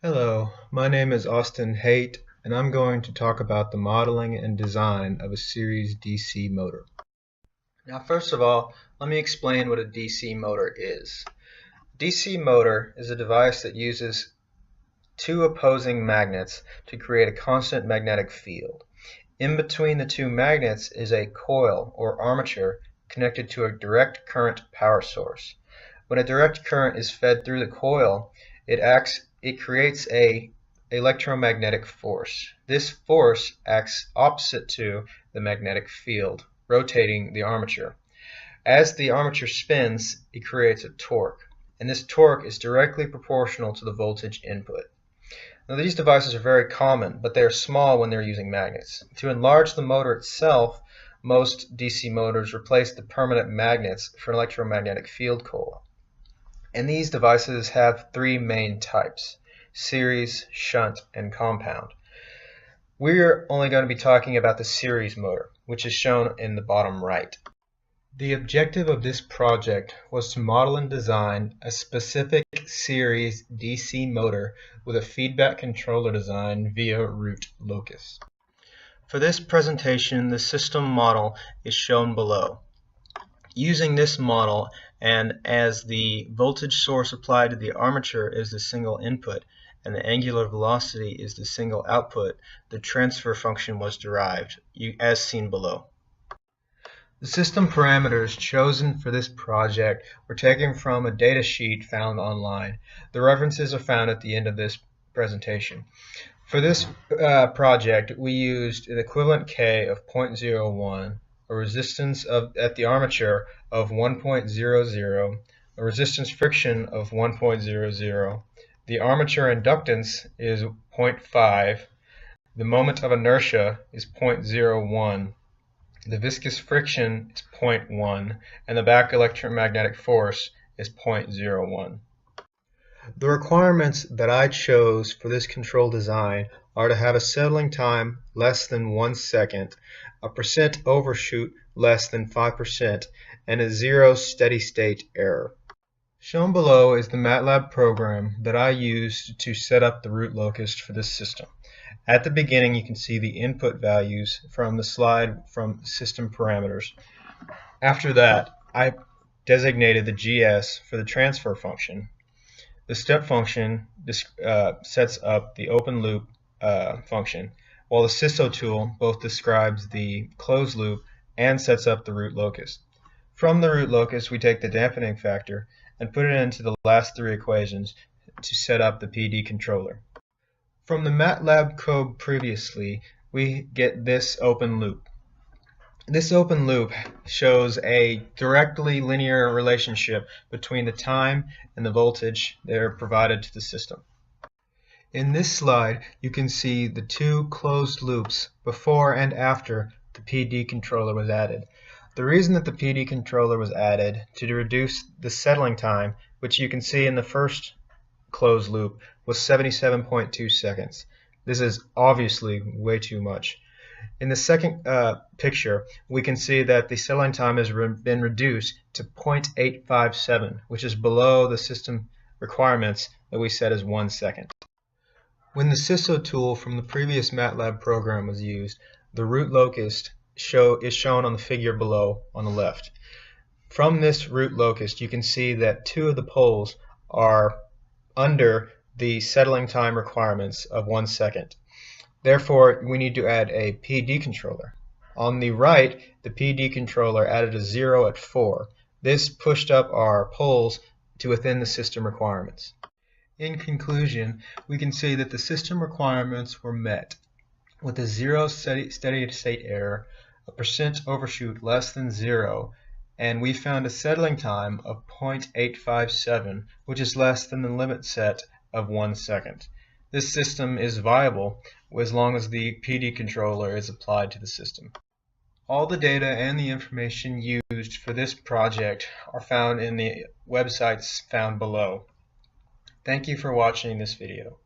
Hello, my name is Austin Haight, and I'm going to talk about the modeling and design of a series DC motor. Now, first of all, let me explain what a DC motor is. A DC motor is a device that uses two opposing magnets to create a constant magnetic field. In between the two magnets is a coil or armature connected to a direct current power source. When a direct current is fed through the coil, it creates an electromagnetic force. This force acts opposite to the magnetic field, rotating the armature. As the armature spins, it creates a torque, and this torque is directly proportional to the voltage input. Now, these devices are very common, but they are small when they're using magnets. To enlarge the motor itself, most DC motors replace the permanent magnets for an electromagnetic field coil. And these devices have three main types: series, shunt, and compound. We're only going to be talking about the series motor, which is shown in the bottom right. The objective of this project was to model and design a specific series DC motor with a feedback controller design via root locus. For this presentation, the system model is shown below. Using this model, and as the voltage source applied to the armature is the single input and the angular velocity is the single output, the transfer function was derived, as seen below. The system parameters chosen for this project were taken from a data sheet found online. The references are found at the end of this presentation. For this project, we used an equivalent K of 0.01, a resistance at the armature of 1.00, a resistance friction of 1.00, the armature inductance is 0.5, the moment of inertia is 0.01, the viscous friction is 0.1, and the back electromagnetic force is 0.01. The requirements that I chose for this control design are to have a settling time less than 1 second, a percent overshoot less than 5%, and a zero steady state error. Shown below is the MATLAB program that I used to set up the root locus for this system. At the beginning, you can see the input values from the slide from system parameters. After that, I designated the GS for the transfer function. The step function sets up the open loop function, while the SISO tool both describes the closed loop and sets up the root locus. From the root locus, we take the dampening factor and put it into the last three equations to set up the PD controller. From the MATLAB code previously, we get this open loop. This open loop shows a directly linear relationship between the time and the voltage that are provided to the system. In this slide, you can see the two closed loops before and after the PD controller was added. The reason that the PD controller was added to reduce the settling time, which you can see in the first closed loop, was 77.2 seconds. This is obviously way too much. In the second picture, we can see that the settling time has been reduced to 0.857, which is below the system requirements that we set as 1 second. When the SISO tool from the previous MATLAB program was used, the root locus is shown on the figure below on the left. From this root locus, you can see that two of the poles are under the settling time requirements of 1 second. Therefore, we need to add a PD controller. On the right, the PD controller added a 0 at 4. This pushed up our poles to within the system requirements. In conclusion, we can see that the system requirements were met with a zero steady state error, a percent overshoot less than 0, and we found a settling time of 0.857, which is less than the limit set of 1 second. This system is viable as long as the PD controller is applied to the system. All the data and the information used for this project are found in the websites found below. Thank you for watching this video.